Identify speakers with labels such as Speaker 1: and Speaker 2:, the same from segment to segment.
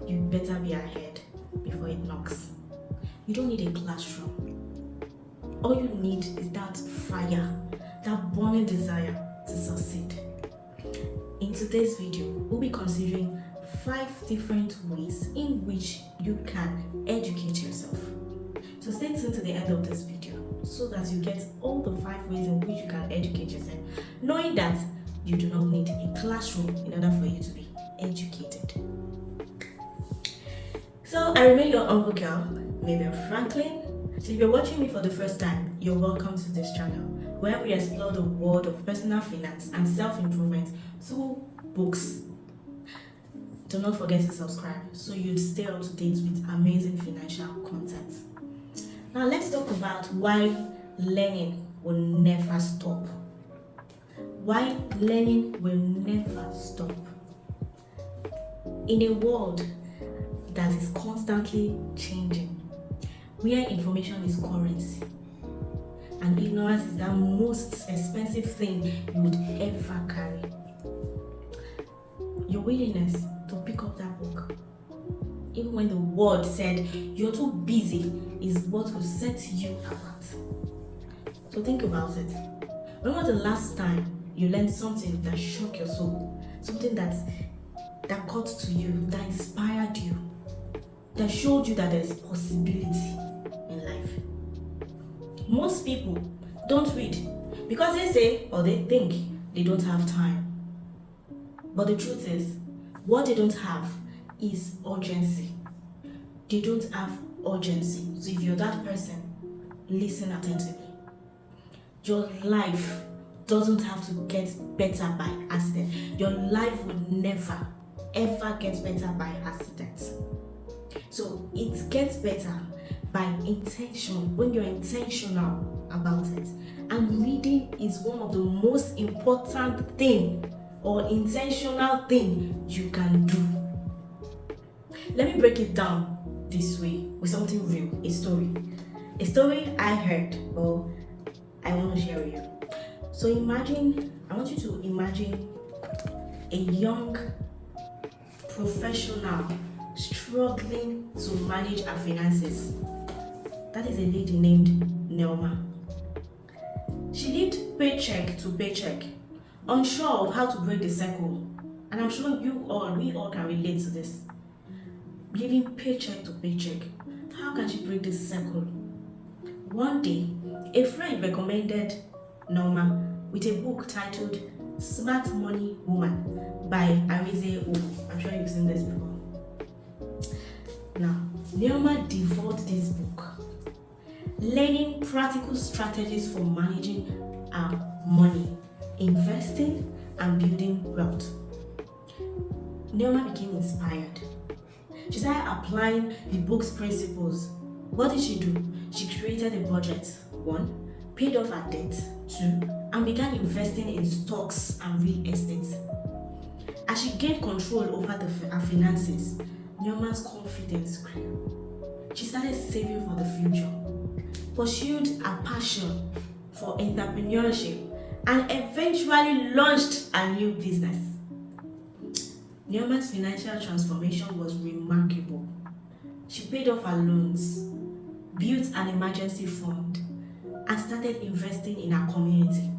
Speaker 1: you better be ahead before it knocks. You don't need a classroom. All you need is that fire, that burning desire to succeed. In today's video, we'll be considering 5 different ways in which you can educate yourself. So stay tuned to the end of this video so that you get all the 5 ways in which you can educate yourself, knowing that you do not need a classroom in order for you to be educated. So I remain your Uncle Girl, Mabel Franklin. So if you're watching me for the first time, you're welcome to this channel where we explore the world of personal finance and self-improvement through books. Do not forget to subscribe so you'd stay up to date with amazing financial content. Now let's talk about why learning will never stop. Why learning will never stop. In a world that is constantly changing, where information is currency and ignorance is the most expensive thing you would ever carry, your willingness to pick up that book, even when the world said you're too busy, is what will set you apart. So think about it. When was the last time you learned something that shook your soul? Something that got to you, that inspired you, that showed you that there is possibility in life. Most people don't read because they say or they think they don't have time. But the truth is, what they don't have is urgency. They don't have urgency. So if you're that person, listen attentively. Your life doesn't have to get better by accident. Your life would never, ever get better by accident. So it gets better by intention, when you're intentional about it. And reading is one of the most important thing or intentional thing you can do. Let me break it down this way with something real, a story. A story I heard, or I want to share with you. So I want you to imagine a young professional struggling to manage her finances. That is a lady named Nelma. She lived paycheck to paycheck, unsure of how to break the cycle. And I'm sure we all can relate to this. Living paycheck to paycheck. How can she break this cycle? One day, a friend recommended Nelma with a book titled Smart Money Woman by Arise O. I'm sure you've seen this before. Now, Nelma devoured this book, learning practical strategies for managing our money, investing, and building wealth. Nelma became inspired. She started applying the book's principles. What did she do? She created a budget. 1, paid off her debt. 2, and began investing in stocks and real estate. As she gained control over her finances, Nelma's confidence grew. She started saving for the future, pursued her passion for entrepreneurship, and eventually launched a new business. Nelma's financial transformation was remarkable. She paid off her loans, built an emergency fund, and started investing in her community.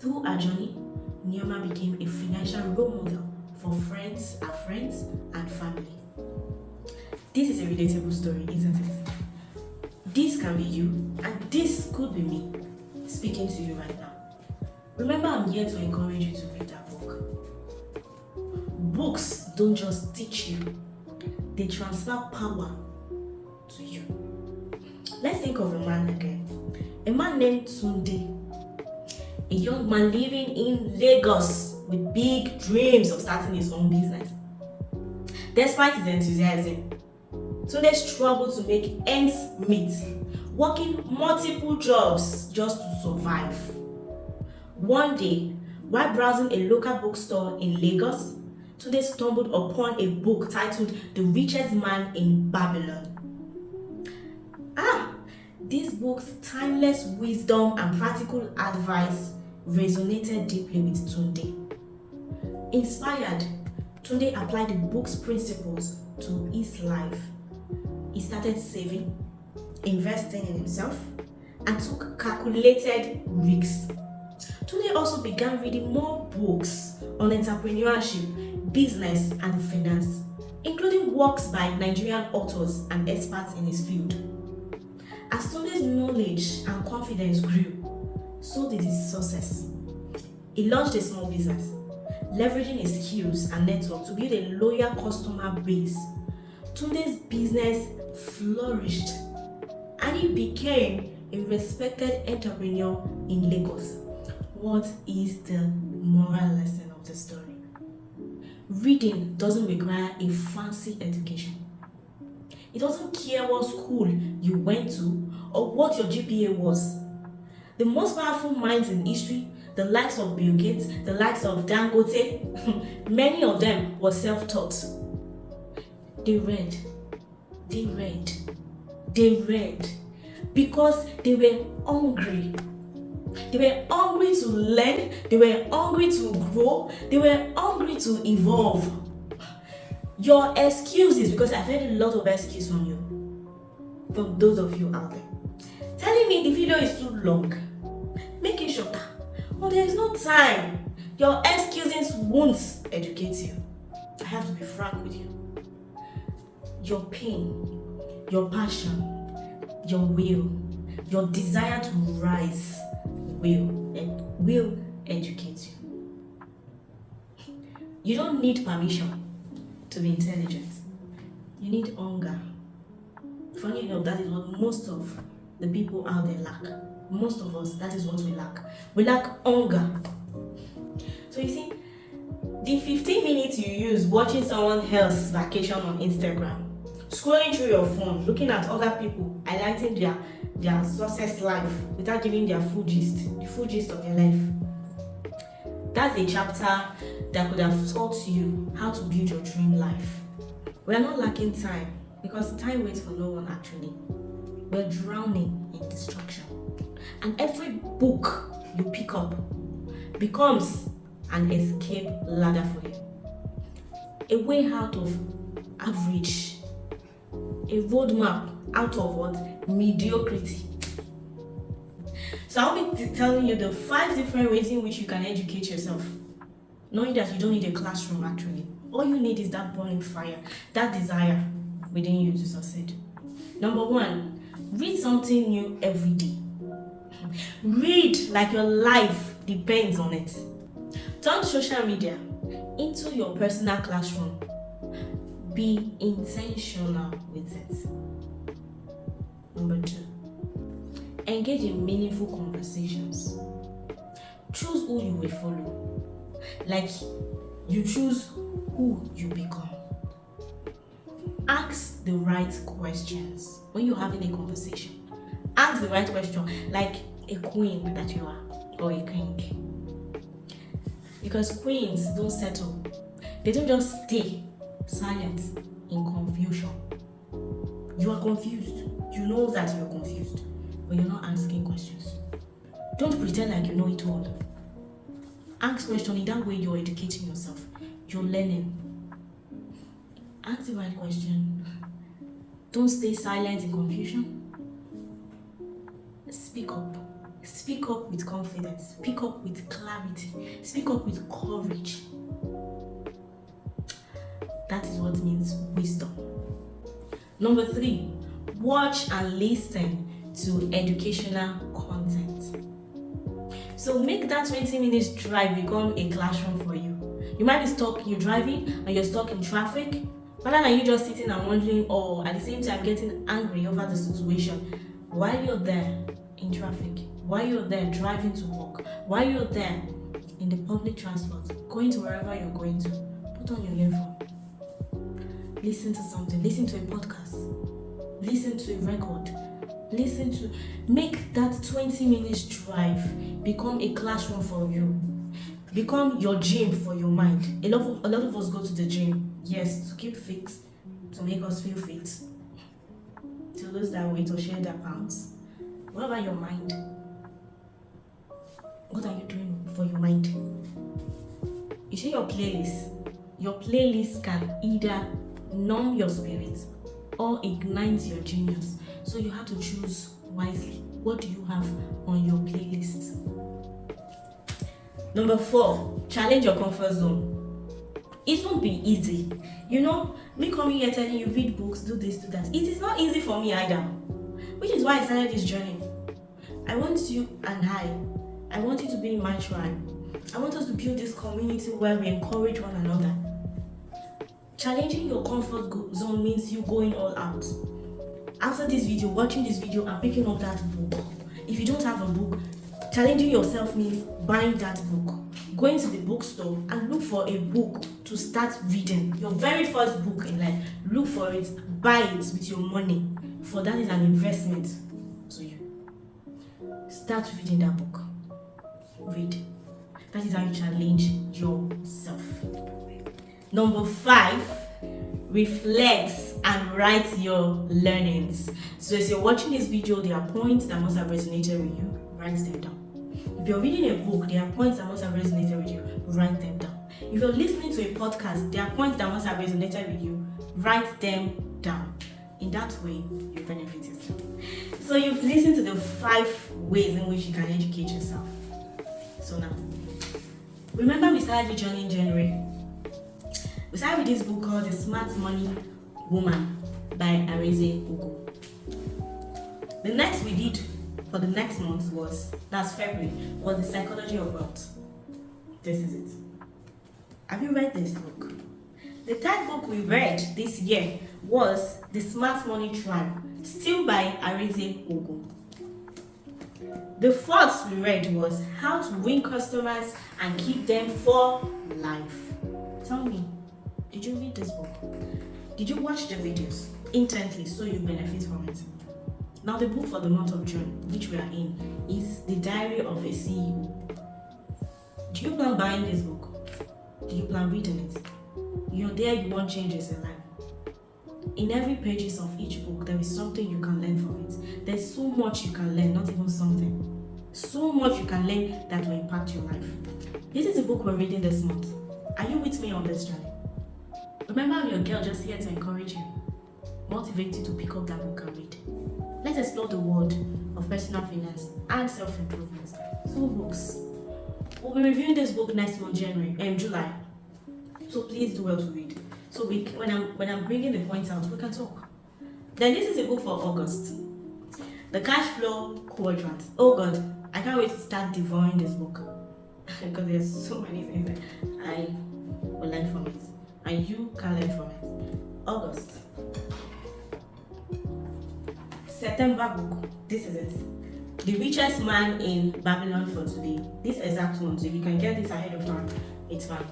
Speaker 1: Through her journey, Nelma became a financial role model for her friends, and family. This is a relatable story, isn't it? This can be you, and this could be me speaking to you right now. Remember, I'm here to encourage you to read that book. Books don't just teach you, they transfer power to you. Let's think of a man again. A man named Tunde. A young man living in Lagos with big dreams of starting his own business. Despite his enthusiasm, Tunde struggled to make ends meet, working multiple jobs just to survive. One day, while browsing a local bookstore in Lagos, Tunde stumbled upon a book titled The Richest Man in Babylon. This book's timeless wisdom and practical advice resonated deeply with Tunde. Inspired, Tunde applied the book's principles to his life. He started saving, investing in himself, and took calculated risks. Tunde also began reading more books on entrepreneurship, business, and finance, including works by Nigerian authors and experts in his field. As Tunde's knowledge and confidence grew, so did his success. He launched a small business, leveraging his skills and network to build a loyal customer base. Tunde's business flourished and he became a respected entrepreneur in Lagos. What is the moral lesson of the story? Reading doesn't require a fancy education. It doesn't care what school you went to or what your GPA was. The most powerful minds in history, the likes of Bill Gates, the likes of Dangote, many of them were self-taught. They read because they were hungry. They were hungry to learn, they were hungry to grow, they were hungry to evolve. Your excuses, because I've heard a lot of excuses from you, from those of you out there, telling me the video is too long, make it shorter. Oh, there is no time. Your excuses won't educate you. I have to be frank with you. Your pain, your passion, your will, your desire to rise will educate you. You don't need permission to be intelligent. You need hunger. Funny enough, that is what most of the people out there lack. Most of us, that is what we lack. We lack hunger. So you see, the 15 minutes you use watching someone else's vacation on Instagram, scrolling through your phone, looking at other people, highlighting their success life without giving their full gist, the full gist of their life. That's a chapter that could have taught you how to build your dream life. We are not lacking time because time waits for no one actually. We're drowning in distraction. And every book you pick up becomes an escape ladder for you. A way out of average. A roadmap out of what? Mediocrity. So I'll be telling you the 5 different ways in which you can educate yourself. Knowing that you don't need a classroom actually. All you need is that burning fire, that desire within you to succeed. Number 1, read something new every day. Read like your life depends on it. Turn social media into your personal classroom. Be intentional with it. Number 2, engage in meaningful conversations. Choose who you will follow. Like you choose who you become. Ask the right questions when you're having a conversation. Ask the right question, like a queen that you are, or a king. Because queens don't settle. They don't just stay silent in confusion. You are confused. You know that you're confused, but you're not asking questions. Don't pretend like you know it all. Ask questions. In that way, you're educating yourself. You're learning. Ask the right question. Don't stay silent in confusion. Speak up. Speak up with confidence. Speak up with clarity. Speak up with courage. That is what means wisdom. Number 3, watch and listen to educational content. So make that 20 minutes drive become a classroom for you. You might be stuck, you're driving and you're stuck in traffic. Rather than you just sitting and wondering or at the same time getting angry over the situation, while you're there in traffic, while you're there driving to work, while you're there in the public transport, going to wherever you're going to, put on your earphone. Listen to something, listen to a podcast, listen to a record, make that 20 minutes drive become a classroom for you, become your gym for your mind. A lot of us go to the gym, yes, to keep fit, to make us feel fit, to lose that weight or shed that pounds. What about your mind? What are you doing for your mind? You see your playlist, Your playlist can either numb your spirit or ignite your genius. So you have to choose wisely. What do you have on your playlist? Number 4, challenge your comfort zone. It won't be easy. Me coming here telling you read books, do this, do that. It is not easy for me either. Which is why I started this journey. I want you and I want you to be in my tribe. I want us to build this community where we encourage one another. Challenging your comfort zone means you going all out. After this video, watching this video and picking up that book. If you don't have a book, challenging yourself means buying that book. Going to the bookstore and look for a book to start reading. Your very first book in life. Look for it, buy it with your money. For that is an investment to you. Start reading that book. Read. That is how you challenge yourself. Number 5, reflect and write your learnings. So as you're watching this video, there are points that must have resonated with you. Write them down. If you're reading a book, there are points that must have resonated with you. Write them down. If you're listening to a podcast, there are points that must have resonated with you. Write them down. In that way, you benefit yourself. So you've listened to the 5 ways in which you can educate yourself. So now, remember we started the journey in January. We started with this book called The Smart Money Woman by Arinze Ogo. The next we did for the next month that's February, was The Psychology of Wealth. This is it. Have you read this book? The third book we read this year was The Smart Money Tribe, still by Arinze Ogo. The fourth we read was How to Win Customers and Keep Them for Life. Tell me, did you read this book? Did you watch the videos intently so you benefit from it? Now the book for the month of June, which we are in, is The Diary of a CEO. Do you plan buying this book? Do you plan reading it? You're there, you want changes in life. In every pages of each book, there is something you can learn from it. There's so much you can learn, not even something. So much you can learn that will impact your life. This is the book we're reading this month. Are you with me on this journey? Remember, I'm your girl, just here to encourage you, motivate you to pick up that book and read. Let's explore the world of personal finance and self-improvement through books. We'll be reviewing this book next month, July. So please do well to read. So when I'm bringing the points out, we can talk. Then this is a book for August. The Cash Flow Quadrant. Oh God, I can't wait to start devouring this book because there's so many things that I will learn from it, and you can learn from it. August. September book. This is it. The Richest Man in Babylon for Today. This exact one. So if you can get this ahead of time, it's fine.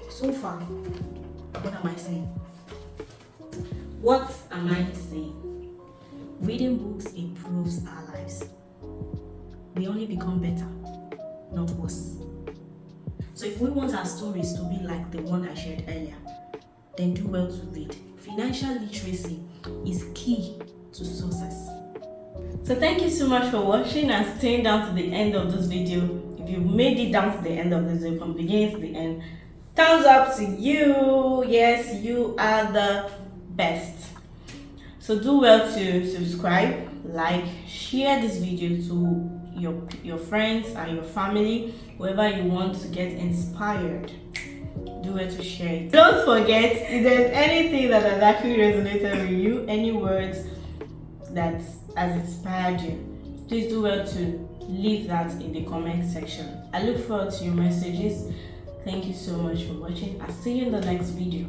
Speaker 1: So far, what am I saying? What am I saying? Reading books improves our lives. We only become better, not worse. So if we want our stories to be like the one I shared earlier, then do well to read. Financial literacy is key to success. So thank you so much for watching and staying down to the end of this video. If you've made it down to the end of this video from beginning to the end, thumbs up to you. Yes, you are the best. So do well to subscribe, like, share this video to your friends and your family, whoever you want to get inspired. Do well to share it. Don't forget, if there's anything that has actually resonated with you, any words that has inspired you, please do well to leave that in the comment section. I look forward to your messages. Thank you so much for watching. I'll see you in the next video.